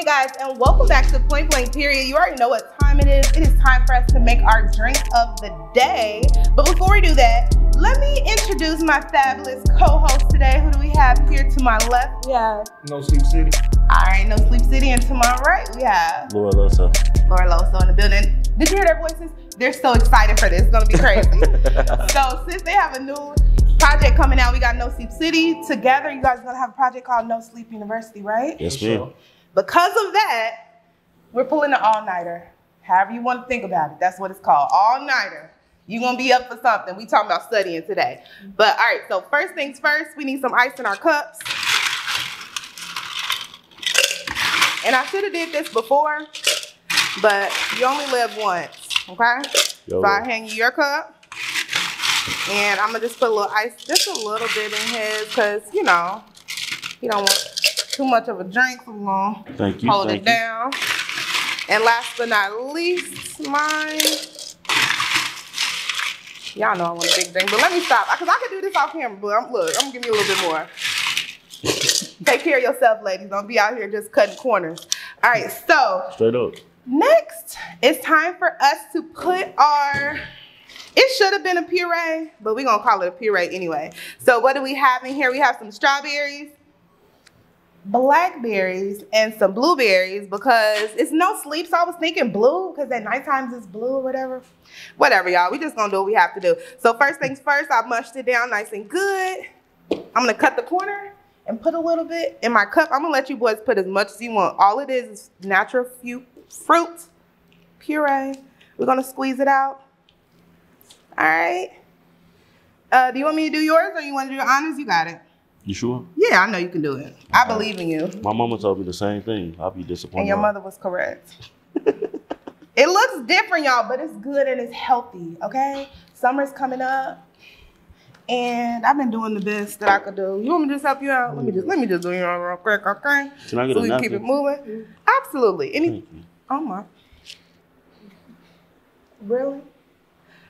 guys, and welcome back to Point Blank Period. You already know what time it is. It is time for us to make our drink of the day. But before we do that, let me introduce my fabulous co-host today. Who do we have here to my left? We have NoSleep City. All right, NoSleep City, and to my right we have Laura Loso in the building. Did you hear their voices? They're so excited for this. It's gonna be crazy. So since they have a new project coming out, we got NoSleep City together. You guys are gonna have a project called NoSleep University, right? Yes, ma'am. Because of that, we're pulling an all-nighter. However you want to think about it, that's what it's called, all-nighter. You're gonna be up for something. We talking about studying today. But all right, so first things first, we need some ice in our cups. And I should have did this before, but you only live once, okay? So I hand you your cup, and I'm gonna just put a little ice, just a little bit in his, because you know, you don't want too much of a drink for long. Thank you. Hold it down. And last but not least, mine. Y'all know I want a big drink, but let me stop, because I can do this off camera, but look, I'm gonna give you a little bit more. Take care of yourself, ladies. Don't be out here just cutting corners. All right, so. Straight up. Next, it's time for us to put our, it should have been a puree, but we're gonna call it a puree anyway. So what do we have in here? We have some strawberries, blackberries, and some blueberries, because it's no sleep, so I was thinking blue, because at night times it's blue or whatever. Whatever, y'all, we just gonna do what we have to do. So first things first, I mushed it down nice and good. I'm gonna cut the corner and put a little bit in my cup. I'm gonna let you boys put as much as you want. All it is natural fruit puree. We're gonna squeeze it out. All right. Do you want me to do yours, or you want to do your honors? You got it. You sure? Yeah, I know you can do it. I believe in you. My mama told me the same thing. I'll be disappointed. And your mother was correct. It looks different, y'all, but it's good and it's healthy, okay? Summer's coming up, and I've been doing the best that I could do. You want me to just help you out? Let me just do you real quick, okay? Can I get so a we can keep it moving? Absolutely. Oh my. Really?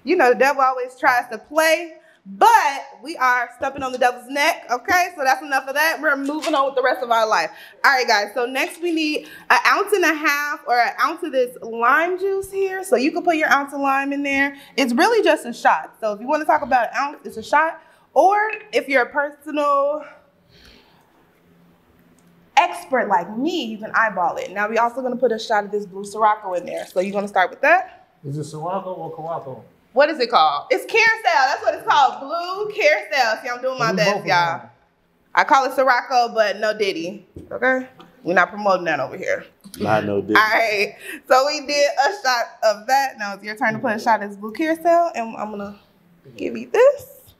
You know, the devil always tries to play, but we are stepping on the devil's neck, okay? So that's enough of that. We're moving on with the rest of our life. All right, guys, so next we need 1.5 ounces or 1 ounce of this lime juice here. So you can put your ounce of lime in there. It's really just a shot. So if you want to talk about an ounce, it's a shot. Or if you're a personal expert like me, you can eyeball it. Now we're also going to put a shot of this blue Sirocco in there. So you're going to start with that. Is it Sirocco or Caraco? What is it called? It's Carousel. That's what it's called. Blue Carousel. See, I'm doing my best, y'all. I call it Sirocco, but no Diddy. Okay? We're not promoting that over here. Not no Diddy. All right. So we did a shot of that. Now it's your turn to put a shot of this blue Carousel, and I'm going to give you this.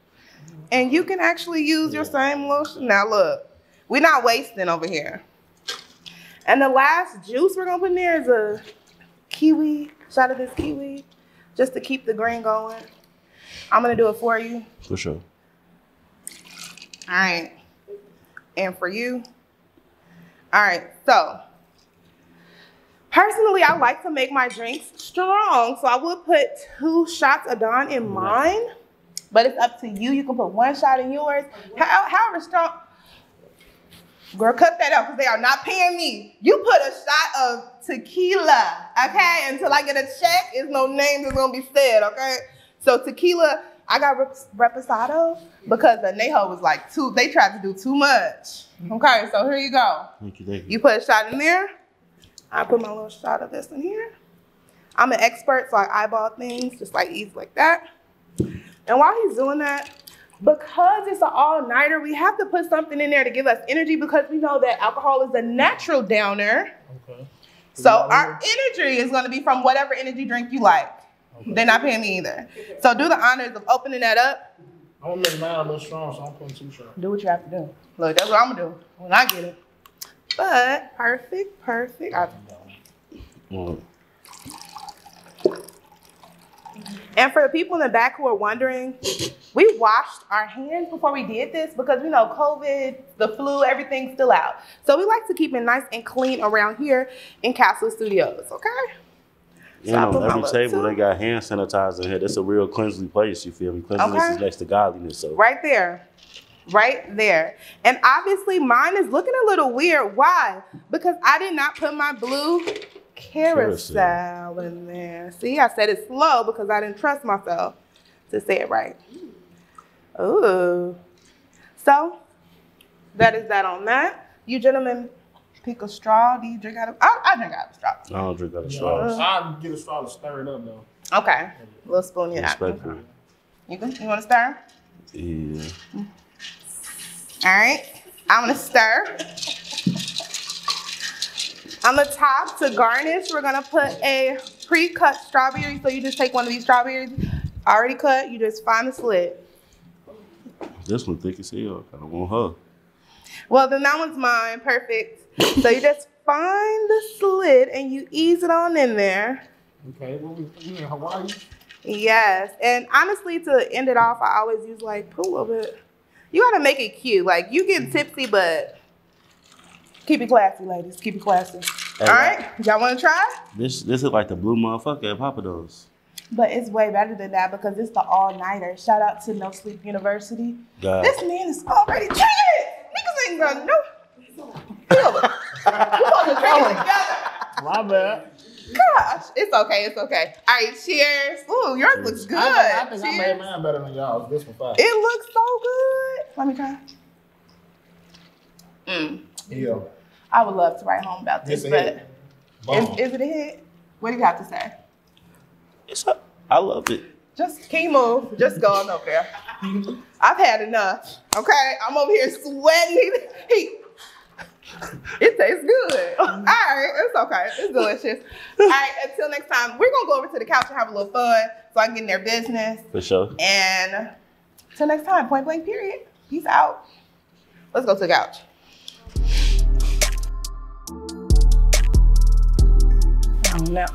And you can actually use your same lotion. Now look, we're not wasting over here. And the last juice we're going to put in there is a kiwi, shot of this kiwi, just to keep the green going. I'm going to do it for you. For sure. All right. And for you. All right. So, personally, I like to make my drinks strong. So I would put 2 shots of Dawn in mine. But it's up to you. You can put 1 shot in yours. However strong. Girl, cut that out, because they are not paying me. You put a shot of tequila, okay? Until I get a check, there's no name that's going to be said, okay? So tequila, I got reposado because the Neho was like they tried to do too much. Okay, so here you go. Thank you. You put a shot in there. I put my little shot of this in here. I'm an expert, so I eyeball things just like easy like that. And while he's doing that, because it's an all-nighter, we have to put something in there to give us energy, because we know that alcohol is a natural downer. Okay. So our energy is going to be from whatever energy drink you like. Okay. They're not paying me either. So do the honors of opening that up. I'm going to make mine a little strong, so I'm putting 2 shots. Do what you have to do. Look, that's what I'm going to do when I get it. But perfect. And for the people in the back who are wondering, we washed our hands before we did this, because we know COVID, the flu, everything's still out. So we like to keep it nice and clean around here in Castle Studios, okay? You know, every table they got hand sanitizer in here. That's a real cleanly place, you feel me? Cleanliness is next to godliness. So right there. right there. And obviously mine is looking a little weird. Why? Because I did not put my blue carousel in there. See, I said it slow because I didn't trust myself to say it right. Ooh. So that is that on that. You gentlemen pick a straw. Do you drink out of? I drink out of a straw. I don't drink out of straws. I'll get a straw to stir it up though. Okay. A little spoon in that. Respectfully. You good? You want to stir? Yeah. All right. I'm gonna stir. On the top to garnish, we're gonna put a pre-cut strawberry. So you just take one of these strawberries already cut. You just find the slit. This one thick as hell. I don't want her. Well, then that one's mine. Perfect. So you just find the slit and you ease it on in there. Okay, what we in Hawaii? Yes. And honestly, to end it off, I always use like put a little bit. You gotta make it cute. Like you get tipsy, but keep it classy, ladies. Keep it classy. Hey, all right, y'all wanna try? This is like the blue motherfucker at Papa Do's. But it's way better than that because it's the all-nighter. Shout out to NoSleep University. God. This man is already drinking it. Niggas ain't gonna know. We're supposed to drink it together. My bad. Gosh, it's okay. It's okay. All right, cheers. Ooh, yours looks good. I think cheers. I made mine better than y'all. This one fine. It looks so good. Let me try. Yeah. I would love to write home about this, It's a but hit. Bomb. is it a hit? What do you have to say? I love it. Just can you move? Just go on over there. I've had enough. Okay, I'm over here sweating. It tastes good. All right, it's okay. It's delicious. All right, until next time, we're gonna go over to the couch and have a little fun so I can get in their business. For sure. And until next time, point blank period. Peace out. Let's go to the couch. No.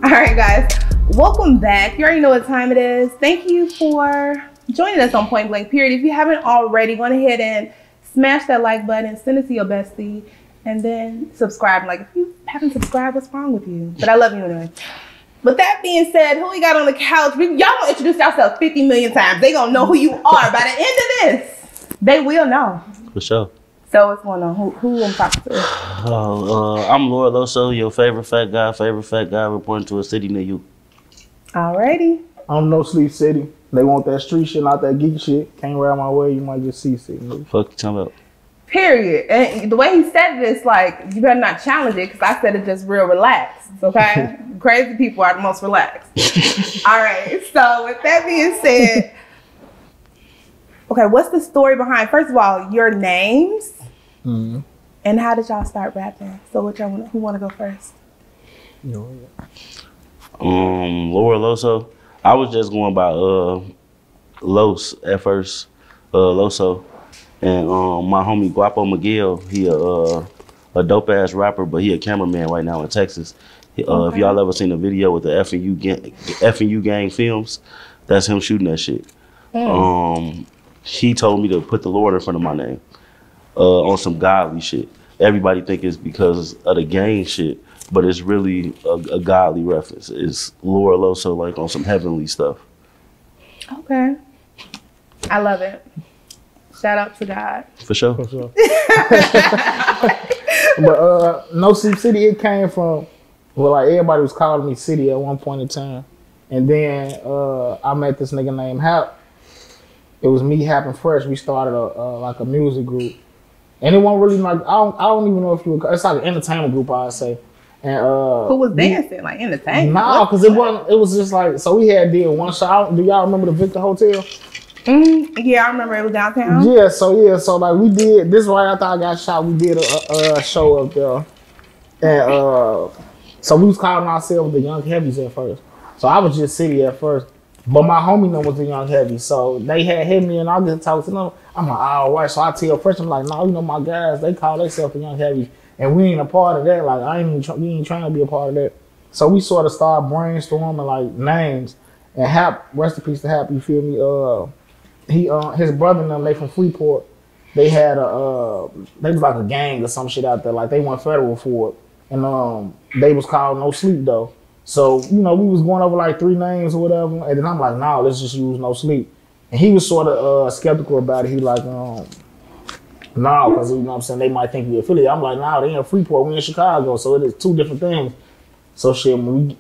All right, guys. Welcome back. You already know what time it is. Thank you for joining us on Point Blank Period. If you haven't already, go ahead and smash that like button, send it to your bestie, and then subscribe. Like, if you haven't subscribed, what's wrong with you? But I love you anyway. With that being said, who we got on the couch? Y'all gonna introduce yourself 50 million times. They gonna know who you are. By the end of this, they will know. For sure. So what's going on? Who I'm talking to? I'm Lord Loso, your favorite fat guy reporting to a city near you. Alrighty. I'm NoSleep City. They want that street shit, not that geek shit. Can't ride my way, you might just see sick. Fuck you talking about? Period. And the way he said this, like, you better not challenge it, because I said it just real relaxed, okay? Crazy people are the most relaxed. All right, so with that being said, okay, what's the story behind, first of all, your names, and how did y'all start rapping? So who want to go first? Laura Loso. I was just going by Los at first, Loso. And my homie Guapo Miguel, he a dope ass rapper, but he a cameraman right now in Texas. If y'all ever seen a video with the F&U gang films, that's him shooting that shit. He told me to put the Lord in front of my name on some godly shit. Everybody think it's because of the gang shit, but it's really a godly reference. It's Laura Loso, like on some heavenly stuff. Okay. I love it. Shout out to God. For sure. For sure. But NoSleep City, it came from, well, like everybody was calling me City at one point in time. And then I met this nigga named Hap. It was me, Hap, and Fresh. We started like a music group. And it wasn't really like, I don't even know if you would, it's like an entertainment group, I'd say. And who was dancing, like entertainment? Nah, because it was just like, so we did one show. Do y'all remember the Victor Hotel? Yeah, I remember it was downtown. Yeah, so like we did this right after I got shot. We did a show up there, and so we was calling ourselves the Young Heavies at first. So I was just City at first, but my homie number was the Young Heavies. So they had hit me, and I just talked to them. I'm like, all right. So I tell Fresh, I'm like, no, you know my guys, they call themselves the Young Heavies, and we ain't a part of that. Like we ain't trying to be a part of that. So we sort of started brainstorming like names, and Hap, rest in peace to Hap. You feel me? His brother and them, they from Freeport. They had they was like a gang or some shit out there. Like they went federal for it, and they was called NoSleep though. So we was going over like 3 names or whatever, and then I'm like, nah, let's just use NoSleep. And he was sort of skeptical about it. He like, nah, because you know what I'm saying, they might think we affiliate. I'm like, nah, they in Freeport, we in Chicago, so it is two different things. So shit, when we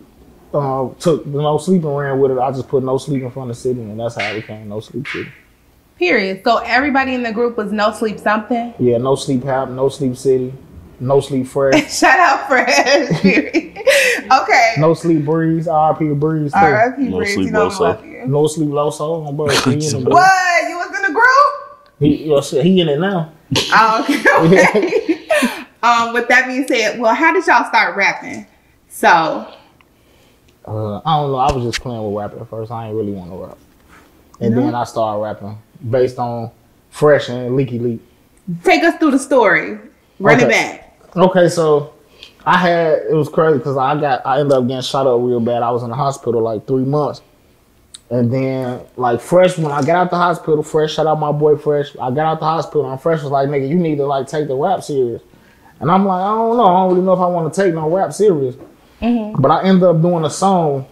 took the No Sleep and ran with it, I just put No Sleep in front of the city, and that's how it became No Sleep City. Period. So everybody in the group was No Sleep something? Yeah, No Sleep House, No Sleep City, No Sleep Fresh. Shout out Fresh. Period. Okay. No Sleep Breeze, RP Breeze. RP No Breeze, Sleep you know Loso. I love you. No Sleep Loso. My brother, he in the group. What? You was in the group? He in it now. Oh, okay. With that being said, well, how did y'all start rapping? So, I don't know. I was just playing with rap at first. I ain't really want to rap. And then I started rapping based on Fresh and Leaky Leak. take us through the story. Run it back. Okay, so it was crazy because I ended up getting shot up real bad. I was in the hospital like 3 months. And then, like, Fresh, when I got out the hospital, Fresh, shout out my boy Fresh. I got out the hospital and Fresh was like, nigga, you need to, like, take the rap serious. And I'm like, I don't know. I don't really know if I want to take no rap serious. Mm-hmm. But I ended up doing a song,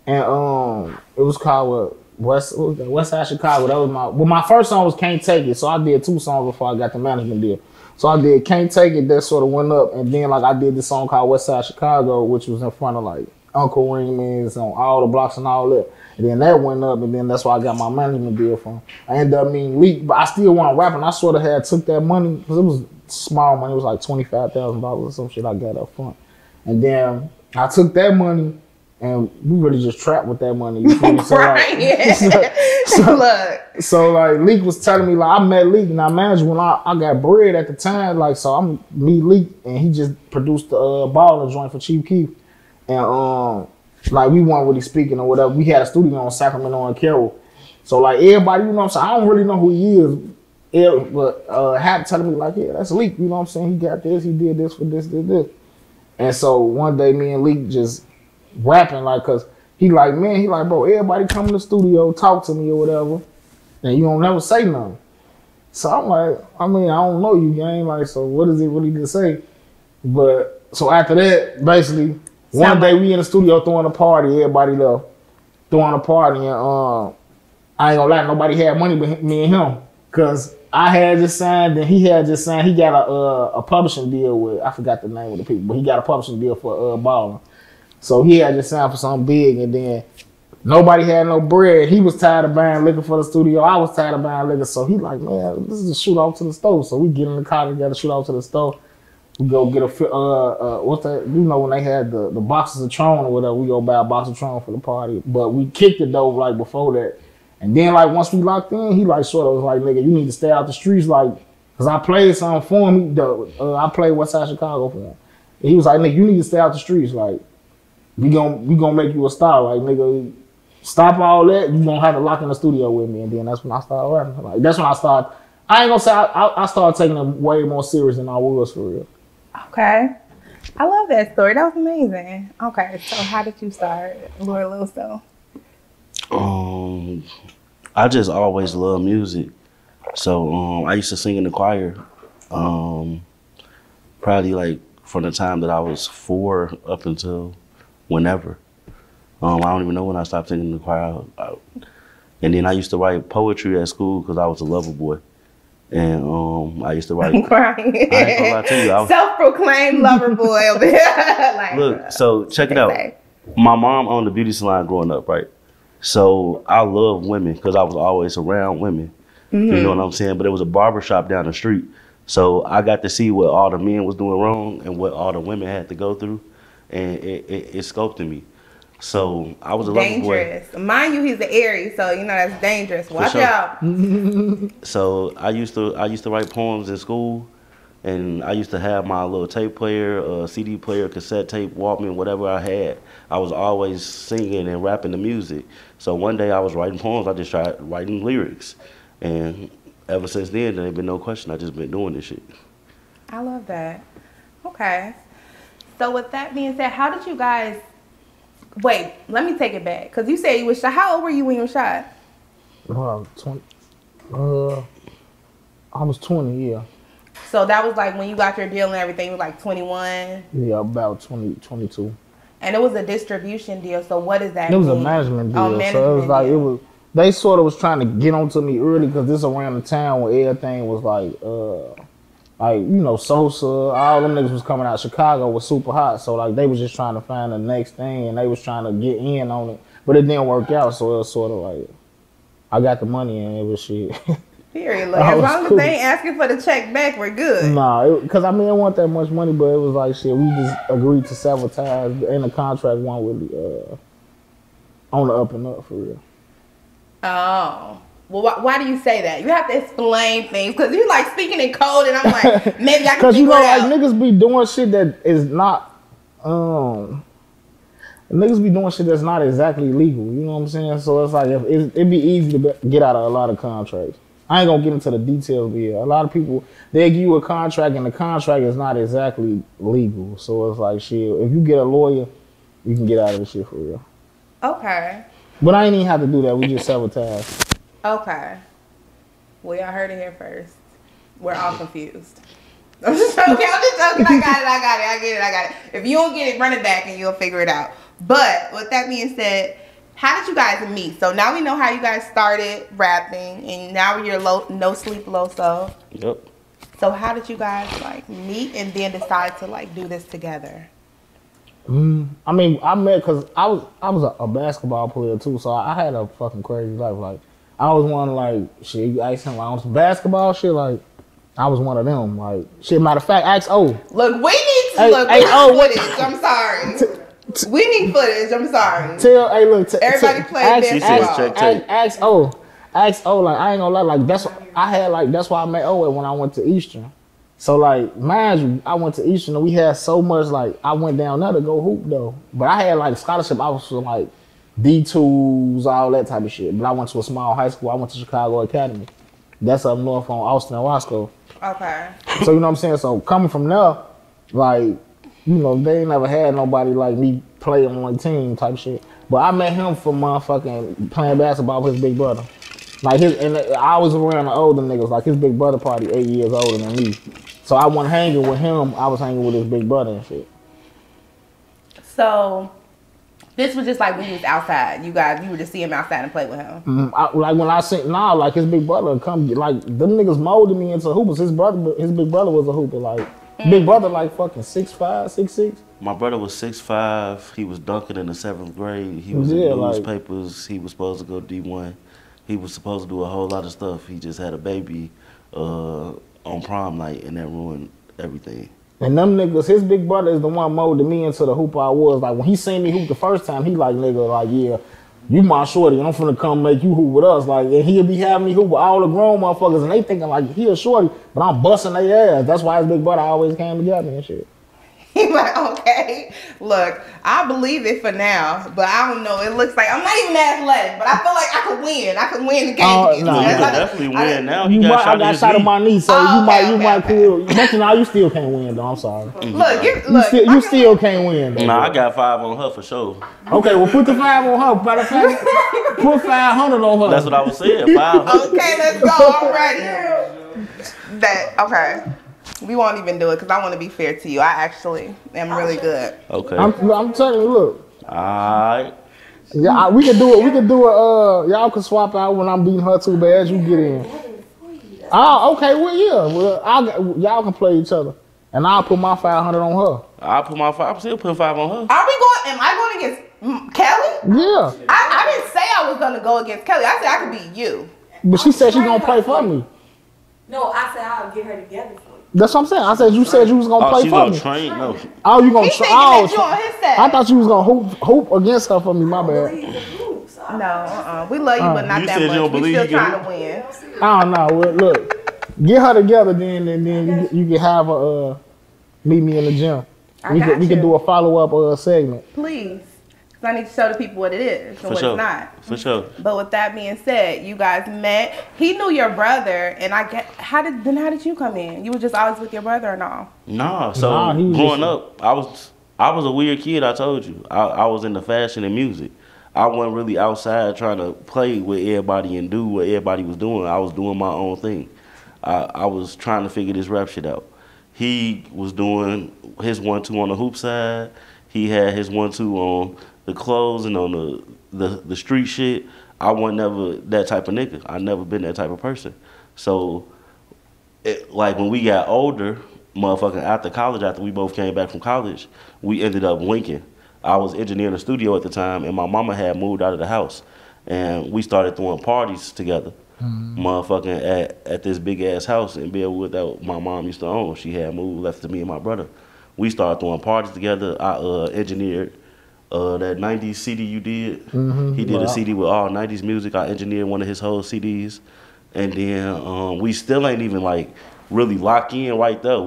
and it was called West Side Chicago. That was my first song was Can't Take It. So I did 2 songs before I got the management deal. So I did Can't Take It, that sort of went up. And then, like, I did this song called West Side Chicago, which was in front of, like, Uncle Raymond's on all the blocks and all that. And then that went up, and then that's why I got my management deal from. I ended up meeting Leak, but I still want to rap, and I sort of took that money, because it was small money. It was like $25,000 or some shit I got up front. And then I took that money, and we really just trapped with that money. You feel me? So, so like Leak was telling me, like, I met Leak, and I managed when I got bread at the time, like, so I'm me Leak, and he just produced the baller joint for Chief Keef. And like, we weren't really speaking or whatever. We had a studio on Sacramento and Carroll. So, like, everybody, you know what I'm saying? I don't really know who he is. But Hap telling me, like, yeah, that's Leak. You know what I'm saying? He got this. He did this for this. And so, one day, me and Leak just rapping, like, because he like, bro, everybody come in the studio, talk to me or whatever, and you don't never say nothing. So, I'm like, I don't know you, gang. Like, so what is it really to say? But, so after that, basically, one day we in the studio throwing a party, everybody left, throwing a party, and I ain't gonna lie, nobody had money but me and him, cause I had just signed and he had just signed. He got a publishing deal with, I forgot the name of the people, but he got a publishing deal for Ballin'. So he had just signed for something big, and then nobody had no bread. He was tired of buying liquor for the studio. I was tired of buying liquor, so he like, man, this is a shoot off to the store. So we get in the car together, shoot off to the store. We go get what's that? You know, when they had the boxes of Tron or whatever, we go buy a box of Tron for the party. But we kicked it though, like, before that. And then, like, once we locked in, he like sort of was like, nigga, you need to stay out the streets, like, cause I played something for him. I played West Side Chicago for him. And he was like, nigga, you need to stay out the streets, like, we gonna make you a star, like, nigga, stop all that. You gonna have to lock in the studio with me. And then that's when I started rapping. Like, that's when I started. I ain't gonna say I started taking it way more serious than I was for real. Okay. I love that story. That was amazing. Okay, so how did you start Lord Loso? I just always loved music. So I used to sing in the choir. Probably like from the time that I was 4 up until whenever. I don't even know when I stopped singing in the choir. And then I used to write poetry at school because I was a lover boy. And I used to write. I ain't gonna lie to you. Self-proclaimed lover boy over here. Like, look, so check it out. My mom owned a beauty salon growing up, right? So I love women because I was always around women. Mm-hmm. You know what I'm saying? But it was a barber shop down the street. So I got to see what all the men was doing wrong and what all the women had to go through. And it sculpted me. So I was a lover boy. Dangerous. Mind you, he's an Aries, so you know that's dangerous. Watch out. So I used to write poems in school, and I used to have my little tape player, CD player, cassette tape, Walkman, whatever I had. I was always singing and rapping the music. So one day I was writing poems. I just tried writing lyrics, and ever since then, there ain't been no question. I just been doing this shit. I love that. Okay. So with that being said, how did you guys? Wait, let me take it back. Because you said you was shot. How old were you when you were shot? 20. I was 20, yeah. So that was like when you got your deal and everything, you was like 21? Yeah, about 20, 22. And it was a distribution deal, so what does that mean? It was a management deal. So it was like, they sort of was trying to get onto me early because this around the time when everything was like, you know, Sosa, all them niggas was coming out. Chicago was super hot, so like they was just trying to find the next thing, and they was trying to get in on it, but it didn't work out. So it was sort of like I got the money and it was shit. Period. Like, as long as they ain't asking for the check back, we're good. Nah, because I mean, it wasn't that much money, but it was like shit. We just agreed to sabotage, and the contract wasn't really on the up and up for real. Oh. Well, why do you say that? You have to explain things because you like speaking in code, and I'm like, maybe I can. Because you know, like niggas be doing shit that is not, niggas be doing shit that's not exactly legal. You know what I'm saying? So it's like it'd be easy to get out of a lot of contracts. I ain't gonna get into the details, but yeah, a lot of people they give you a contract, and the contract is not exactly legal. So it's like shit. If you get a lawyer, you can get out of the shit for real. Okay. But I ain't even have to do that. We just sabotage. Okay. Well, y'all heard it here first. We're all confused. I'm just joking. I got it. If you don't get it, run it back and you'll figure it out. But with that being said, how did you guys meet? So now we know how you guys started rapping, and now you're No Sleep Loso. Yep. So how did you guys like meet and then decide to like do this together? I mean, I met because I was a basketball player too, so I had a fucking crazy life. Like I was one of like shit. You ask him like on some basketball shit. Like I was one of them. Like shit. Matter of fact, ask O. Look, we need footage. I'm sorry. We need footage. I'm sorry. Everybody play basketball. Ask O. Like I ain't gonna lie. Like that's why I met O when I went to Eastern. So like, mind you, I went to Eastern and we had so much like I went down there to go hoop though. But I had like scholarship. I was for like D2s, all that type of shit. But I went to a small high school. I went to Chicago Academy. That's up north on Austin and Roscoe. Okay. So you know what I'm saying? So coming from there, like, you know, they ain't never had nobody like me play on my team type shit. But I met him for motherfucking playing basketball with his big brother. Like and I was around the older niggas. Like his big brother probably 8 years older than me. So I wasn't hanging with him. I was hanging with his big brother and shit. So this was just like when he was outside. You would just see him outside and play with him. Like when I seen like his big brother come, like them niggas molded me into hoopers. His big brother was a hooper. Like big brother, like fucking 6'5", 6'6". My brother was 6'5". He was dunking in the 7th grade. He was in newspapers. He was supposed to go D1. He was supposed to do a whole lot of stuff. He just had a baby on prom night, and that ruined everything. And them niggas, his big brother is the one molded me into the hooper I was. Like, when he seen me hoop the first time, he like, nigga, like, yeah, you my shorty, I'm finna come make you hoop with us. Like, and he'll be having me hoop with all the grown motherfuckers, and they thinking, like, he a shorty, but I'm busting their ass. That's why his big brother always came to get me and shit. He's like, okay, look, I believe it for now, but I don't know. It looks like I'm not even athletic, but I feel like I could win. I could win the game. No, you could definitely win now. I got shot in my knee, so you might cool. But now you still can't win, though. I'm sorry. Look, you still can't win, though. Nah, I got 5 on her for sure. Okay, well put the 5 on her. Matter of fact, put 500 on her. That's what I was saying. 500. Okay, let's go. I'm ready. Okay. We won't even do it because I want to be fair to you. I actually am really good. Okay. I'm telling you, look. Alright. Yeah, we can do it. We can do it. Y'all can swap out when I'm beating her too bad. You get in. Oh, okay. Well, yeah. Well, y'all can play each other, and I'll put my 500 on her. I'll put my 5. I'm still putting 5 on her. Am I going against Kelly? Yeah. I didn't say I was gonna go against Kelly. I said I could beat you. But she said she's gonna play for me. No, I said I'll get her together for you. That's what I'm saying. I said you said you was gonna play for me. Train? No. Oh, you gonna train? You on his side. I thought you was gonna hoop against her for me. My bad. No, we love you, but not that much. We still trying to win. I don't know. Well, look, get her together then, and then you can have her meet me in the gym. We can do a follow up segment. Please. I need to show the people what it is and what it's not. For sure. But with that being said, you guys met. He knew your brother, and how did you come in? You were just always with your brother or no? Nah. So growing up, I was a weird kid. I told you. I was into fashion and music. I wasn't really outside trying to play with everybody and do what everybody was doing. I was doing my own thing. I was trying to figure this rap shit out. He was doing his 1-2 on the hoop side. He had his 1-2 on the clothes and on the street shit. I wasn't never that type of nigga. I never been that type of person. So, like when we got older, motherfucking after college, after we both came back from college, we ended up linking. I was engineering the studio at the time, and my mama had moved out of the house, and we started throwing parties together. Motherfucking at this big ass house in Bellwood that my mom used to own. She had moved, left to me and my brother. We started throwing parties together. I engineered that 90s CD you did. He did a CD with all 90s music. I engineered one of his whole CDs. And then we still ain't even like really locked in right there.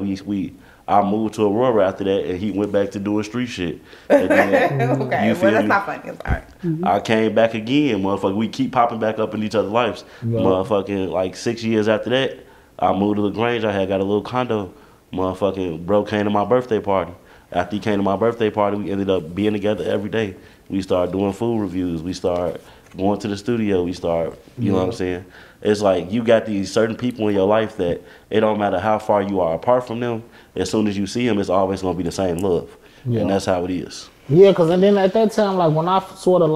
I moved to Aurora after that, and he went back to doing street shit. And then, okay, well that's not funny. I'm sorry. I came back again, motherfucker. We keep popping back up in each other's lives. Motherfucking like 6 years after that, I moved to LaGrange. I had got a little condo. Motherfucking bro came to my birthday party. After he came to my birthday party, we ended up being together every day. We started doing food reviews. We started going to the studio. We started, you know what I'm saying? It's like you got these certain people in your life that it don't matter how far you are apart from them. As soon as you see them, it's always gonna be the same love, and that's how it is. Yeah, cause and then at that time, like when I sort of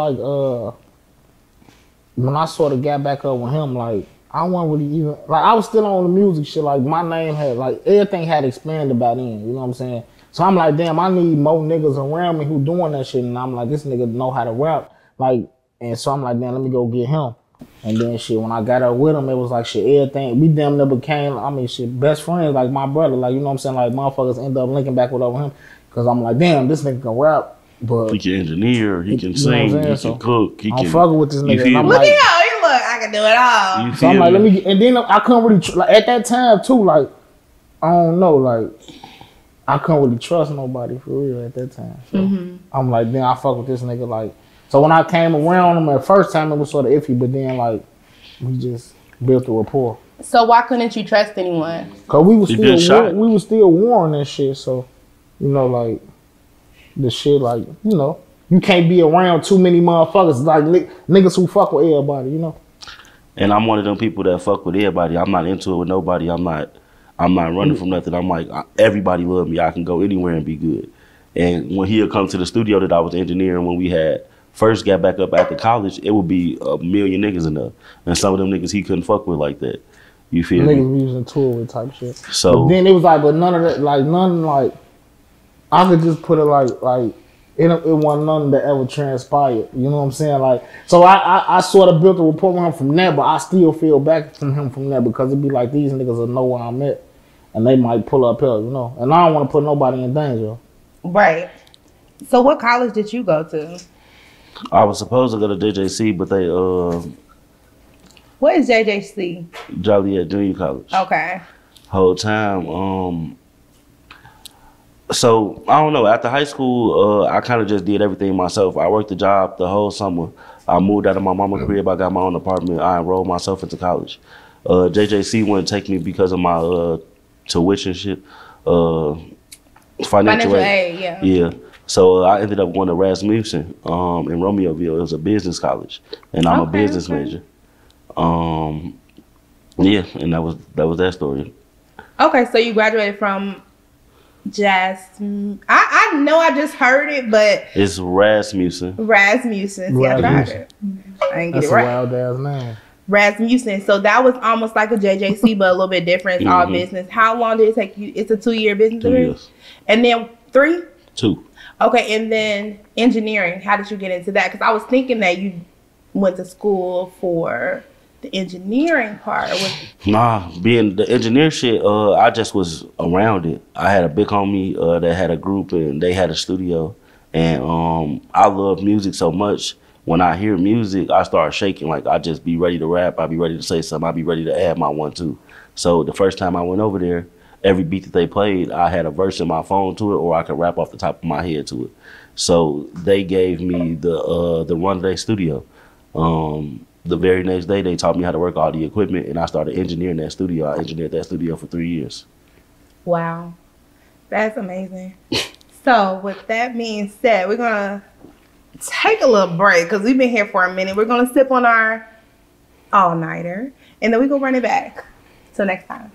got back up with him, like I wasn't really even like I was still on the music shit. Like my name had like everything had expanded by then. You know what I'm saying? So I'm like, damn, I need more niggas around me who doing that shit. And I'm like, this nigga know how to rap. Like, and so I'm like, damn, let me go get him. And then shit, when I got up with him, it was like shit, everything. We damn near became, I mean, shit, best friends, like my brother. Like, you know what I'm saying? Like, motherfuckers end up linking back with him. Cause I'm like, damn, this nigga can rap. But he can engineer, he can sing, he can cook, he can. I'm fucking with this nigga. And I'm look like, at y'all, look, I can do it all. So I'm like, let me get, and then I couldn't really, like, at that time too, like, I don't know, like, I couldn't really trust nobody for real at that time. So I'm like, then I fuck with this nigga, like, so when I came around him at first time, it was sort of iffy, but then, like, we just built a rapport. So why couldn't you trust anyone? Cause we was still warring and shit, so, you know, like, the shit, like, you know, you can't be around too many motherfuckers, like, niggas who fuck with everybody, you know? And I'm one of them people that fuck with everybody. I'm not into it with nobody. I'm not running from nothing. I'm like, everybody love me. I can go anywhere and be good. And when he'll come to the studio that I was engineering when we had first got back up after college, it would be a million niggas in there. And some of them niggas he couldn't fuck with like that. You feel me? Niggas we was in tour with type shit. So but then it was like, but none of that, like, none, like, I could just put it like it wasn't nothing that ever transpired. You know what I'm saying? Like, so I sort of built a rapport with him from that, but I still feel back from him from that because it'd be like these niggas will know where I'm at, and they might pull up here, you know. And I don't want to put nobody in danger. Right. So what college did you go to? I was supposed to go to JJC, but they What is JJC? Joliet Junior College. Okay. Whole time. So I don't know. After high school, I kind of just did everything myself. I worked the job the whole summer. I moved out of my mama's crib. I got my own apartment. I enrolled myself into college. JJC wouldn't take me because of my tuition shit. Financial aid. Yeah. So I ended up going to Rasmussen in Romeoville. It was a business college, and I'm a business major. Yeah, and that was that story. Okay, so you graduated from I know I just heard it, but it's Rasmussen. Rasmussen. Yeah, I heard it. I didn't get it right. That's a wild ass name. Rasmussen. So that was almost like a JJC, but a little bit different. It's all business. How long did it take you? It's a 2-year business degree? 2 years. And then 3? 2. Okay, and then engineering. How did you get into that? Because I was thinking that you went to school for the engineering part. Nah, being the engineer shit, I just was around it. I had a big homie that had a group and they had a studio. And I love music so much. When I hear music, I start shaking. Like, I just be ready to rap. I be ready to say something. I be ready to add my one, too. So the first time I went over there, every beat that they played, I had a verse in my phone to it, or I could rap off the top of my head to it. So they gave me the run of their studio. The very next day, they taught me how to work all the equipment, and I started engineering that studio. I engineered that studio for 3 years. Wow. That's amazing. So with that being said, we're going to take a little break because we've been here for a minute. We're going to sip on our all-nighter, and then we're going to run it back. Till next time.